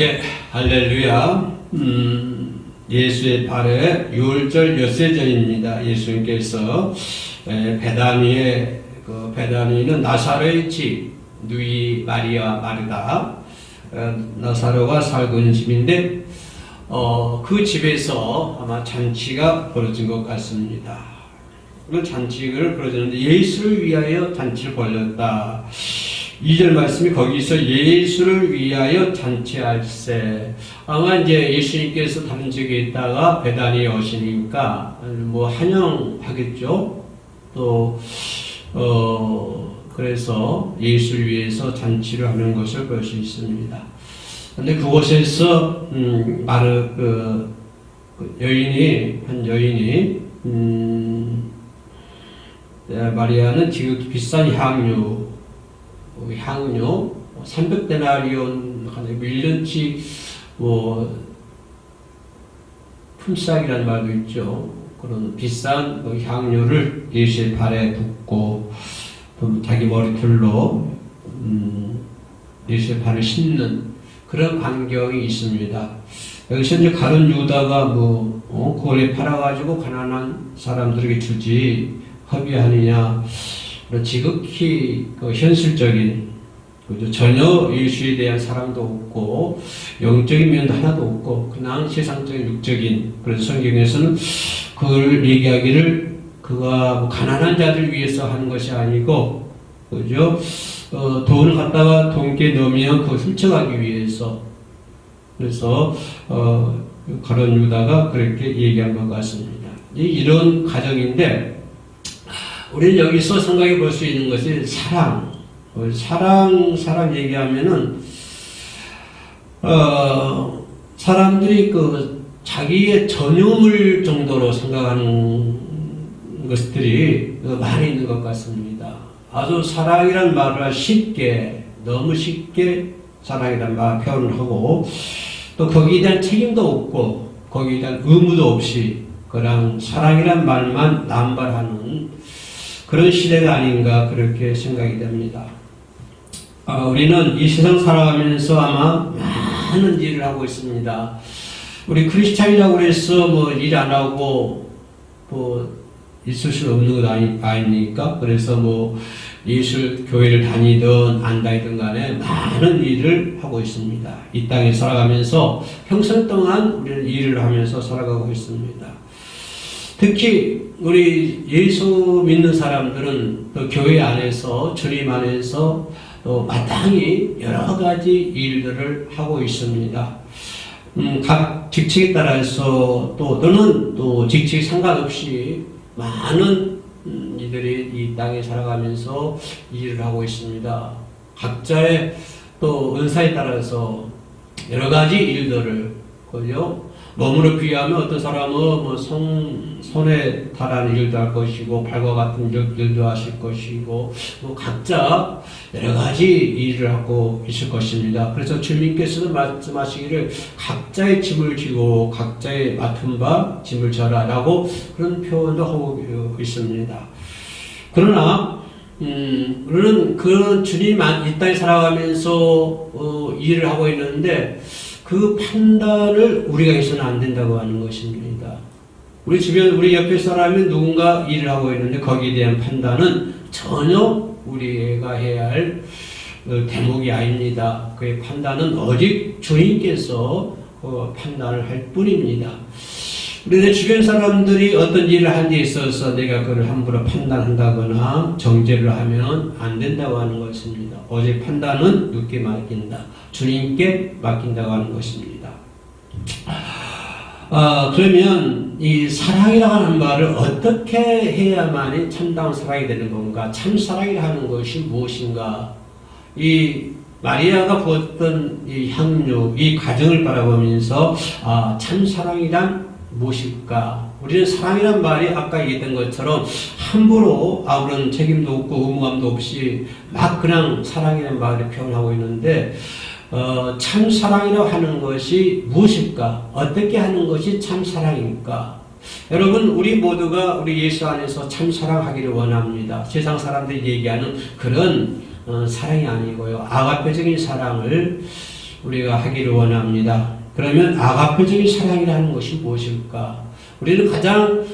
예, 할렐루야. 예수의 발에 유월절 엿새전입니다. 예수님께서 베다니의 베다니는 나사로의 집, 누이 마리아 마르다, 나사로가 살고 있는 집인데 그 집에서 아마 잔치가 벌어진 것 같습니다. 그 잔치를 벌어졌는데 예수를 위하여 잔치를 벌였다. 2절 말씀이 거기서 예수를 위하여 잔치할세. 아마 이제 예수님께서 다른 지역에 있다가 베다니에 오시니까 뭐 환영하겠죠. 또 그래서 예수를 위해서 잔치를 하는 것을 볼 수 있습니다. 근데 그곳에서 한 여인이 마리아는 지극히 비싼 향유 300데나리온 1년치 품삯이라는 말도 있죠. 그런 비싼 향유를 예수의 발에 붓고 또 자기 머리털로 예수의 발을 씻는 그런 광경이 있습니다. 여기서 이제 가룟 유다가 그걸 팔아가지고 가난한 사람들에게 주지 허비하느냐, 지극히 현실적인, 전혀 예수에 대한 사랑도 없고 영적인 면도 하나도 없고 그냥 세상적인 육적인. 그래서 성경에서는 그걸 얘기하기를 그가 가난한 자들 위해서 하는 것이 아니고, 그죠? 돈을 갖다가 돈께 넣으면 그걸 훔쳐가기 위해서. 그래서 가룟 유다가 그렇게 얘기한 것 같습니다. 이런 가정인데, 우리는 여기서 생각해 볼 수 있는 것이 사랑 얘기하면은, 사람들이 자기의 전유물 정도로 생각하는 것들이 많이 있는 것 같습니다. 아주 사랑이란 말을 너무 쉽게 사랑이란 말 표현을 하고, 또 거기에 대한 책임도 없고, 거기에 대한 의무도 없이, 그냥 사랑이란 말만 남발하는 그런 시대가 아닌가 그렇게 생각이 됩니다. 우리는 이 세상 살아가면서 아마 많은 일을 하고 있습니다. 우리 크리스찬이라고 해서 일 안 하고 있을 수 없는 것 아닙니까? 그래서 예술 교회를 다니든 안 다니든 간에 많은 일을 하고 있습니다. 이 땅에 살아가면서 평생 동안 우리는 일을 하면서 살아가고 있습니다. 특히 우리 예수 믿는 사람들은 또 교회 안에서, 주님 안에서 또 마땅히 여러 가지 일들을 하고 있습니다. 각 직책에 따라서 또는 직책 상관없이 많은 이들이 이 땅에 살아가면서 일을 하고 있습니다. 각자의 또 은사에 따라서 여러 가지 일들을, 몸으로 비유하면 어떤 사람은 손에 달하는 일도 할 것이고, 발과 같은 일도 하실 것이고, 각자 여러 가지 일을 하고 있을 것입니다. 그래서 주님께서도 말씀하시기를 각자의 짐을 지고 각자의 맡은 바 짐을 져라라고 그런 표현도 하고 있습니다. 그러나 우리는 그 주님 이 땅에 살아가면서 일을 하고 있는데, 그 판단을 우리가 해서는 안 된다고 하는 것입니다. 우리 주변, 우리 옆에 사람이 누군가 일을 하고 있는데 거기에 대한 판단은 전혀 우리가 해야 할 대목이 아닙니다. 그의 판단은 오직 주님께서 판단을 할 뿐입니다. 우리 내 주변 사람들이 어떤 일을 하는 데 있어서 내가 그걸 함부로 판단한다거나 정죄를 하면 안 된다고 하는 것입니다. 오직 판단은 누구께 맡긴다? 주님께 맡긴다고 하는 것입니다. 그러면 이 사랑이라고 하는 말을 어떻게 해야만이 참다운 사랑이 되는 건가? 참 사랑이라 하는 것이 무엇인가? 이 마리아가 부었던 이 향유, 이 과정을 바라보면서 참 사랑이란 무엇일까? 우리는 사랑이란 말이 아까 얘기했던 것처럼 함부로 아무런 책임도 없고 의무감도 없이 막 그냥 사랑이라는 말을 표현하고 있는데, 참 사랑이라고 하는 것이 무엇일까? 어떻게 하는 것이 참 사랑입니까? 여러분, 우리 모두가 우리 예수 안에서 참 사랑하기를 원합니다. 세상 사람들이 얘기하는 그런 사랑이 아니고요. 아가페적인 사랑을 우리가 하기를 원합니다. 그러면 아가페적인 사랑이라는 것이 무엇일까? 우리는 가장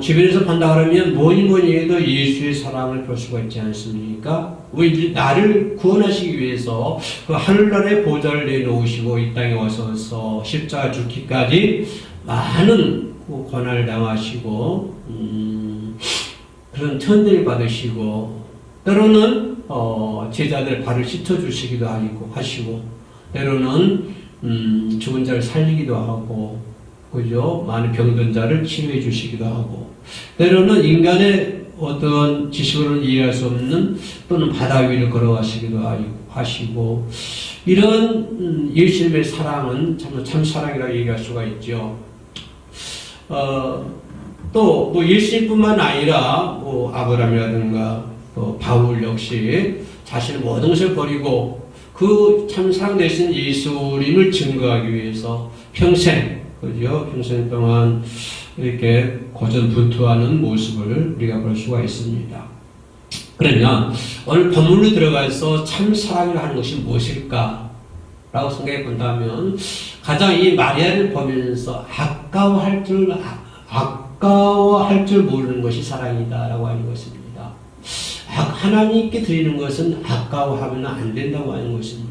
주변에서 본다 그러면 뭐니 해도 예수의 사랑을 볼 수가 있지 않습니까? 왜 나를 구원하시기 위해서 그 하늘나라의 보좌를 내놓으시고 이 땅에 와서 십자가 죽기까지 많은 고난을 당하시고 그런 천대를 받으시고 때로는 제자들 발을 씻어주시기도 하시고 때로는 죽은 자를 살리기도 하고 그죠? 많은 병든 자를 치료해 주시기도 하고 때로는 인간의 어떤 지식으로는 이해할 수 없는 또는 바다 위를 걸어가시기도 하시고 이런 예수님의 사랑은 참 사랑이라고 얘기할 수가 있죠. 또 뭐 예수님뿐만 아니라 뭐 아브라함이라든가 또 바울 역시 자신의 모든 것을 버리고 그 참 사랑 되신 예수님을 증거하기 위해서 평생 동안 이렇게 고전분투하는 모습을 우리가 볼 수가 있습니다. 그러면 오늘 본문으로 들어가서 참 사랑이라 하는 것이 무엇일까? 라고 생각해 본다면 가장 이 마리아를 보면서 아까워할 줄 모르는 것이 사랑이다 라고 하는 것입니다. 하나님께 드리는 것은 아까워하면 안 된다고 하는 것입니다.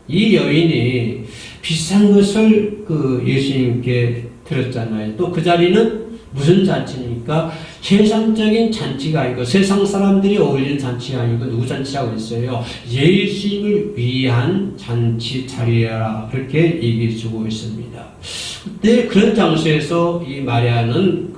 이 여인이 비싼 것을 예수님께 드렸잖아요. 또 그 자리는 무슨 잔치입니까? 세상적인 잔치가 아니고 세상 사람들이 어울리는 잔치가 아니고 누구 잔치라고 했어요? 예수님을 위한 잔치 자리라 그렇게 얘기해 주고 있습니다. 그때 그런 장소에서 이 마리아는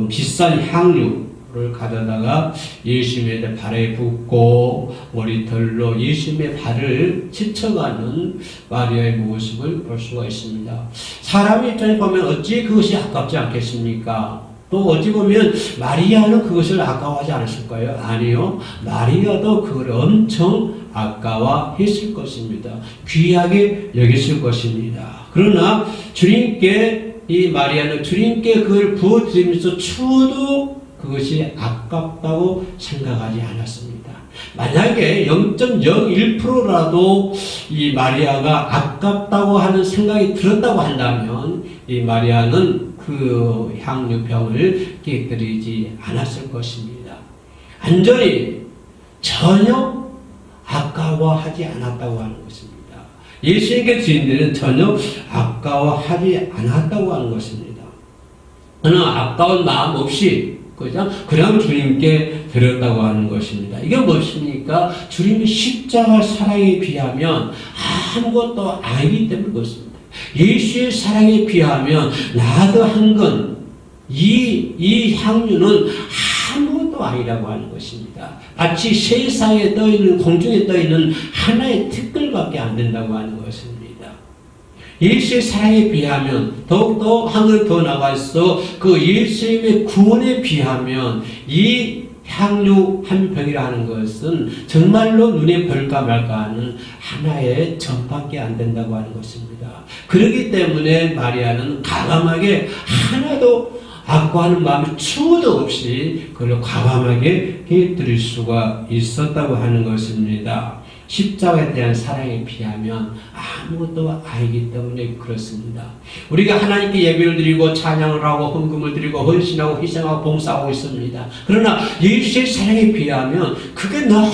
비싼 향유를 가져다가 예수님의 발에 붓고 머리털로 예수님의 발을 씻어가는 마리아의 모습을 볼 수가 있습니다. 사람의 입장에 보면 어찌 그것이 아깝지 않겠습니까? 또 어찌 보면 마리아는 그것을 아까워하지 않았을까요? 아니요. 마리아도 그걸 엄청 아까워했을 것입니다. 귀하게 여겼을 것입니다. 그러나 주님께 이 마리아는 주님께 그걸 부어드리면서 추워도 그것이 아깝다고 생각하지 않았습니다. 만약에 0.01%라도 이 마리아가 아깝다고 하는 생각이 들었다고 한다면 이 마리아는 그 향유병을 깨뜨리지 않았을 것입니다. 완전히 전혀 아까워하지 않았다고 하는 것입니다. 예수님께 드린 데는 전혀 아까워하지 않았다고 하는 것입니다. 그러나 아까운 마음 없이 그냥 주님께 드렸다고 하는 것입니다. 이게 무엇입니까? 주님의 십자가 사랑에 비하면 아무것도 아니기 때문에 그렇습니다. 예수의 사랑에 비하면 나도 한 건 이 향유는 아무것도 아니라고 하는 것입니다. 마치 세상에 떠있는 공중에 떠있는 하나의 티끌밖에 안 된다고 하는 것입니다. 예수의 사랑에 비하면 더욱더 하늘 더 나가서 그 예수님의 구원에 비하면 이 향유 한 병이라 하는 것은 정말로 눈에 별까 말까 하는 하나의 점밖에 안 된다고 하는 것입니다. 그렇기 때문에 마리아는 과감하게 하나도 아까워하는 마음이 추호도 없이 그걸 과감하게 드릴 수가 있었다고 하는 것입니다. 십자가에 대한 사랑에 비하면 아무것도 아니기 때문에 그렇습니다. 우리가 하나님께 예배를 드리고 찬양을 하고 헌금을 드리고 헌신하고 희생하고 봉사하고 있습니다. 그러나 예수의 사랑에 비하면 그게 너무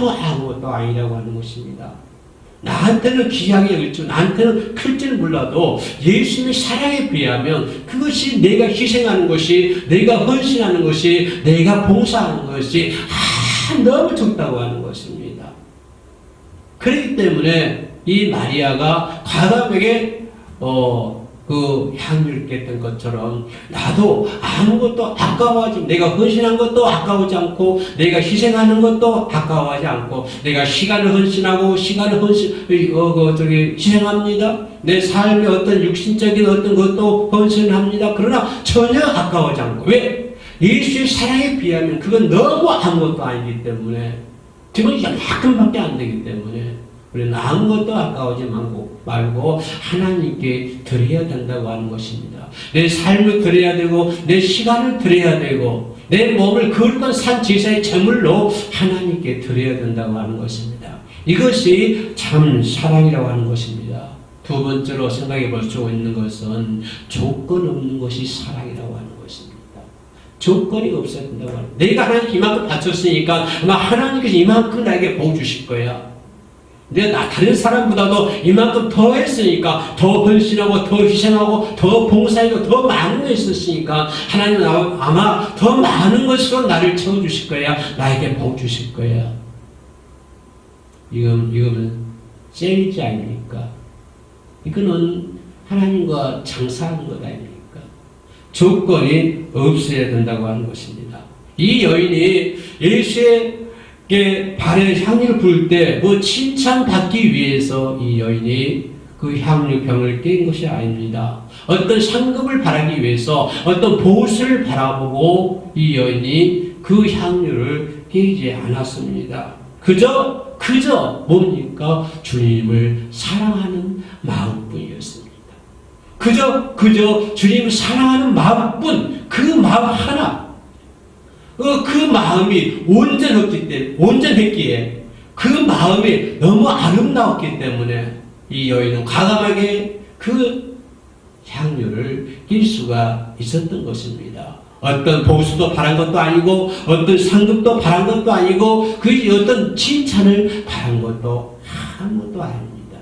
아무것도 아니라고 하는 것입니다. 나한테는 귀하게 여길 줄, 나한테는 클 줄 몰라도 예수님의 사랑에 비하면 그것이 내가 희생하는 것이, 내가 헌신하는 것이, 내가 봉사하는 것이 너무 적다고 하는 것입니다. 그렇기 때문에 이 마리아가 과감하게 그 향유를 깼던 것처럼 나도 아무것도 아까워하지, 내가 헌신한 것도 아까워하지 않고, 내가 희생하는 것도 아까워하지 않고, 내가 시간을 헌신하고, 희생합니다. 내 삶의 어떤 육신적인 어떤 것도 헌신합니다. 그러나 전혀 아까워하지 않고. 왜? 예수의 사랑에 비하면 그건 너무 아무것도 아니기 때문에, 지금 약간밖에 안 되기 때문에, 우리는 아무것도 아까워하지 말고 하나님께 드려야 된다고 하는 것입니다. 내 삶을 드려야 되고 내 시간을 드려야 되고 내 몸을 거룩한 산 제사의 제물로 하나님께 드려야 된다고 하는 것입니다. 이것이 참 사랑이라고 하는 것입니다. 두 번째로 생각해 볼 수 있는 것은 조건 없는 것이 사랑이라고 하는 것입니다. 조건이 없어야 된다고 하는 거예요. 내가 하나님께 이만큼 바쳤으니까 아마 하나님께서 이만큼 나에게 복 주실 거야. 내가 다른 사람보다도 이만큼 더 했으니까 더 헌신하고 더 희생하고 더 봉사하고 더 많은 거 있었으니까 하나님은 아마 더 많은 것으로 나를 채워주실 거야. 나에게 복 주실 거야. 이거는 세일즈 아닙니까? 이거는 하나님과 장사하는 것 아닙니까? 조건이 없어야 된다고 하는 것입니다. 이 여인이 예수에게 발에 향유를 부을 때 뭐 칭찬받기 위해서 이 여인이 그 향유병을 깬 것이 아닙니다. 어떤 상급을 바라기 위해서 어떤 보수를 바라보고 이 여인이 그 향유를 깨지 않았습니다. 그저 뭡니까? 주님을 사랑하는 마음뿐이었습니다. 그저 주님을 사랑하는 마음뿐, 그 마음 하나, 그 마음이 온전했기에 그 마음이 너무 아름다웠기 때문에 이 여인은 과감하게 그 향유를 낄 수가 있었던 것입니다. 어떤 보수도 바란 것도 아니고 어떤 상급도 바란 것도 아니고 그 어떤 칭찬을 바란 것도 아무것도 아닙니다.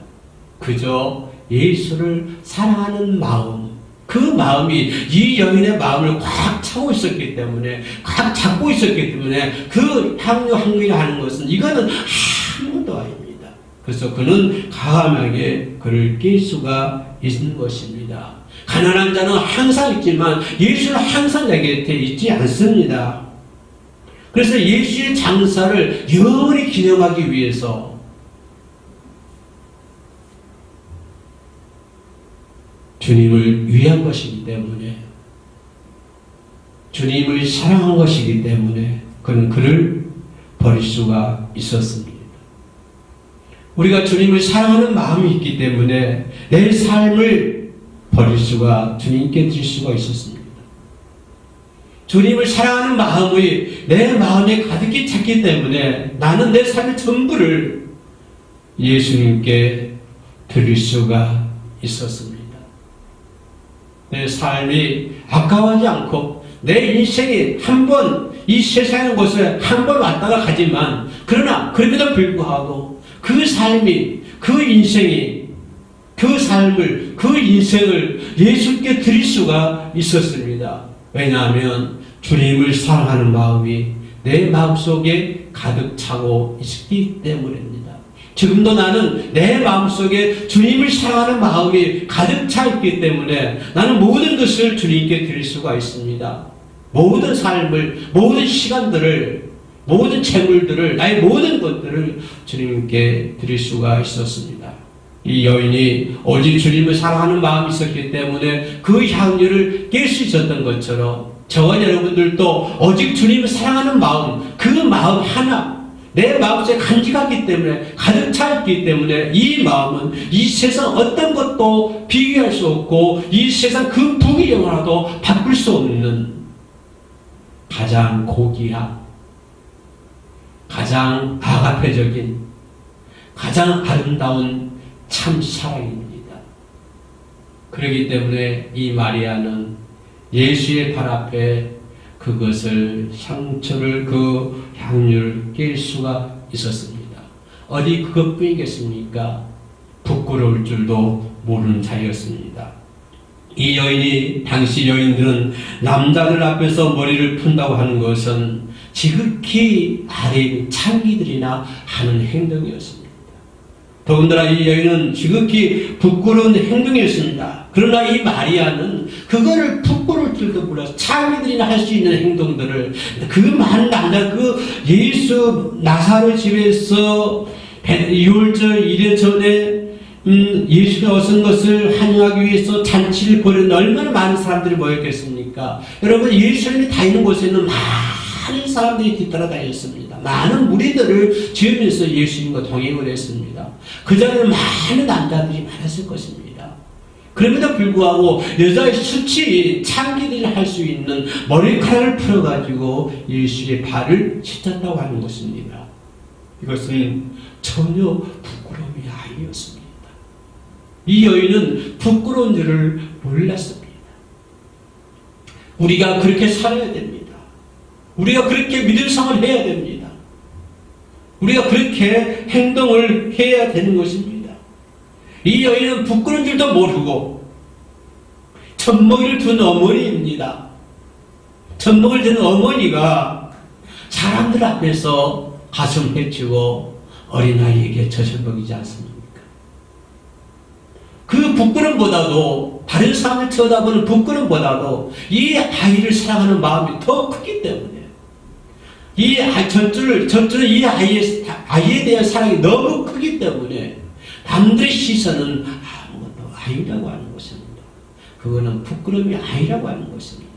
그저 예수를 사랑하는 마음, 그 마음이 이 여인의 마음을 꽉 차고 있었기 때문에, 꽉 잡고 있었기 때문에 그 향유를 하는 것은 이거는 아무것도 아닙니다. 그래서 그는 과감하게 그를 낄 수가 있는 것입니다. 가난한 자는 항상 있지만 예수는 항상 내 곁에 있지 않습니다. 그래서 예수의 장사를 영원히 기념하기 위해서 주님을 위한 것이기 때문에, 주님을 사랑한 것이기 때문에 그는 그를 버릴 수가 있었습니다. 우리가 주님을 사랑하는 마음이 있기 때문에 내 삶을 버릴 수가, 주님께 드릴 수가 있었습니다. 주님을 사랑하는 마음이 내 마음에 가득히 찼기 때문에 나는 내 삶의 전부를 예수님께 드릴 수가 있었습니다. 내 삶이 아까워하지 않고 내 인생이 한 번 이 세상의 곳에 한 번 왔다가 가지만 그러나 그럼에도 불구하고 그 삶이, 그 인생이, 그 삶을, 그 인생을 예수께 드릴 수가 있었습니다. 왜냐하면 주님을 사랑하는 마음이 내 마음속에 가득 차고 있기 때문입니다. 지금도 나는 내 마음속에 주님을 사랑하는 마음이 가득 차 있기 때문에 나는 모든 것을 주님께 드릴 수가 있습니다. 모든 삶을, 모든 시간들을, 모든 재물들을, 나의 모든 것들을 주님께 드릴 수가 있었습니다. 이 여인이 오직 주님을 사랑하는 마음이 있었기 때문에 그 향유를 깰 수 있었던 것처럼 저와 여러분들도 오직 주님을 사랑하는 마음, 그 마음 하나, 내 마음속에 간직하기 때문에, 가득 차 있기 때문에 이 마음은 이 세상 어떤 것도 비교할 수 없고 이 세상 그 부귀 영화라도 바꿀 수 없는 가장 고귀한, 가장 아가페적인, 가장 아름다운 참 사랑입니다. 그렇기 때문에 이 마리아는 예수의 발 앞에 그것을, 상처를, 그 향유를 낄 수가 있었습니다. 어디 그것뿐이겠습니까? 부끄러울 줄도 모르는 자였습니다. 이 여인이, 당시 여인들은 남자들 앞에서 머리를 푼다고 하는 것은 지극히 아래인 창기들이나 하는 행동이었습니다. 더군다나 이 여인은 지극히 부끄러운 행동이었습니다. 그러나 이 마리아는 그거를 부끄러울 줄도 몰라서 창기들이나 할 수 있는 행동들을, 그 많은 남자, 그 예수 나사렛 집에서 6월절 1회 전에 예수가 오신 것을 환영하기 위해서 잔치를 벌였는데 얼마나 많은 사람들이 모였겠습니까? 여러분, 예수님이 다니는 곳에는 많은 사람들이 뒤따라 다녔습니다. 많은 무리들을 지으면서 예수님과 동행을 했습니다. 그 자리에는 많은 남자들이 많았을 것입니다. 그럼에도 불구하고 여자의 수치, 창기들이 할 수 있는 머리카락을 풀어가지고 예수의 발을 씻었다고 하는 것입니다. 이것은 전혀 부끄러움이 아니었습니다. 이 여인은 부끄러운 줄을 몰랐습니다. 우리가 그렇게 살아야 됩니다. 우리가 그렇게 믿음 생활을 해야 됩니다. 우리가 그렇게 행동을 해야 되는 것입니다. 이 여인은 부끄러운 줄도 모르고 젖먹이를 둔 어머니입니다. 젖먹이를 둔 어머니가 사람들 앞에서 가슴 헤치고 어린아이에게 젖을 먹이지 않습니까? 그 부끄럼보다도, 다른 사람을 쳐다보는 부끄럼보다도 이 아이를 사랑하는 마음이 더 크기 때문에, 젖주는 이 아이에 대한 사랑이 너무 크기 때문에 남들의 시선은 아무것도 아니라고 하는 것입니다. 그거는 부끄러움이 아니라고 하는 것입니다.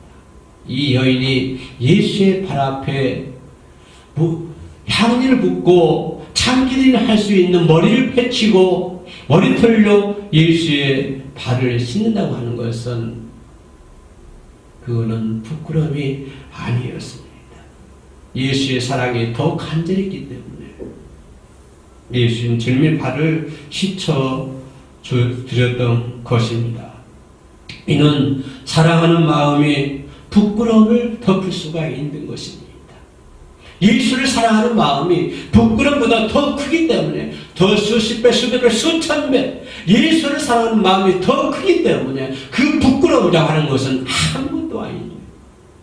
이 여인이 예수의 발 앞에 향기를 붓고 참기름을 할 수 있는 머리를 펴치고 머리털로 예수의 발을 씻는다고 하는 것은 그거는 부끄러움이 아니었습니다. 예수의 사랑이 더 간절했기 때문에 예수님 주님의 발을 씻어 드렸던 것입니다. 이는 사랑하는 마음이 부끄러움을 덮을 수가 있는 것입니다. 예수를 사랑하는 마음이 부끄러움보다 더 크기 때문에, 더 수십 배, 수백 배, 수천 배 예수를 사랑하는 마음이 더 크기 때문에 그 부끄러움이라고 하는 것은 아무것도 아니에요.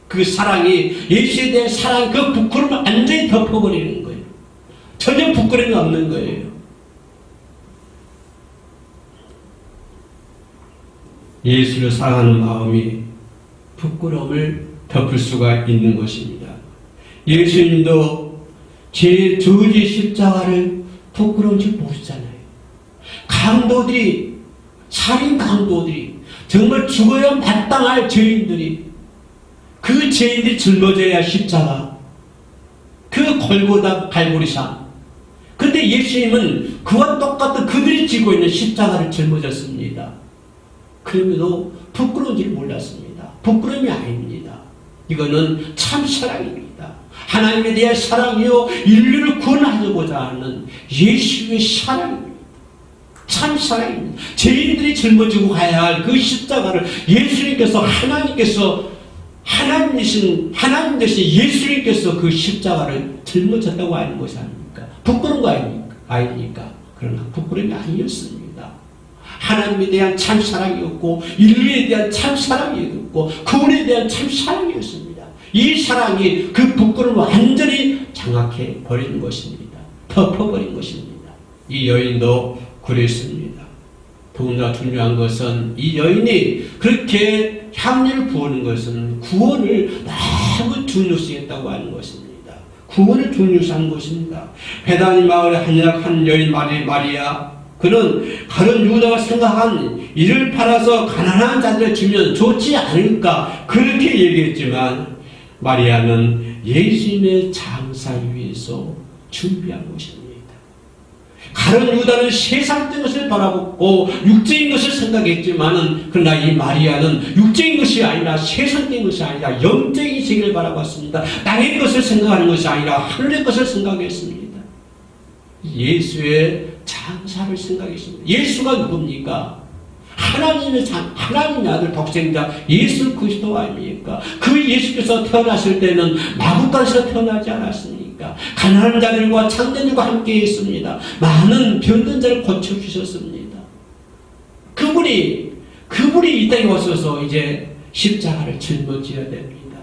그 사랑이, 예수에 대한 사랑, 그 부끄러움을 완전히 덮어버리는 거예요. 전혀 부끄러움이 없는 거예요. 예수를 사랑하는 마음이 부끄러움을 덮을 수가 있는 것입니다. 예수님도 제 저지 십자가를 부끄러운 줄 모르잖아요. 강도들이, 살인 강도들이, 정말 죽어야 마땅할 죄인들이, 그 죄인들이 짊어져야 십자가, 그 골고다 갈보리산. 그런데 예수님은 그와 똑같은 그들이 지고 있는 십자가를 짊어졌습니다. 그럼에도 부끄러운 줄 몰랐습니다. 부끄러움이 아닙니다. 이거는 참 사랑입니다. 하나님에 대한 사랑이요, 인류를 구원하고자 하는 예수의 사랑입니다. 참 사랑입니다. 죄인들이 짊어지고 가야 할 그 십자가를 예수님께서, 하나님 대신 예수님께서 그 십자가를 짊어졌다고 하는 것이 아닙니까? 부끄러운 거 아닙니까? 그러나 부끄러움이 아니었습니다. 하나님에 대한 참 사랑이었고, 인류에 대한 참 사랑이었고, 구원에 대한 참 사랑이었습니다. 이 사랑이 그 부끄러움을 완전히 장악해 버리는 것입니다. 덮어버린 것입니다. 이 여인도 그랬습니다. 더구나 중요한 것은 이 여인이 그렇게 향유를 부으는 것은 구원을 너무 중요시했다고 하는 것입니다. 구원을 중요시한 것입니다. 베다니 마을에 한 여인 마리아, 그는 다른 유다가 생각한 이를 팔아서 가난한 자들을 주면 좋지 않을까 그렇게 얘기했지만, 마리아는 예수님의 장사를 위해서 준비한 것입니다. 다른 유다는 세상적인 것을 바라보고 육적인 것을 생각했지만은, 그러나 이 마리아는 육적인 것이 아니라, 세상적인 것이 아니라 영적인 세계를 바라봤습니다. 땅의 것을 생각하는 것이 아니라 하늘의 것을 생각했습니다. 예수의 장사를 생각했습니다. 예수가 누굽니까? 하나님의 아들 독생자 예수 그리스도 아닙니까? 그 예수께서 태어났을 때는 마구간에서 태어나지 않았습니까? 가난한 자들과 창자들과 함께 했습니다. 많은 병든 자를 고쳐주셨습니다. 그분이 이 땅에 오셔서 이제 십자가를 짊어져야 됩니다.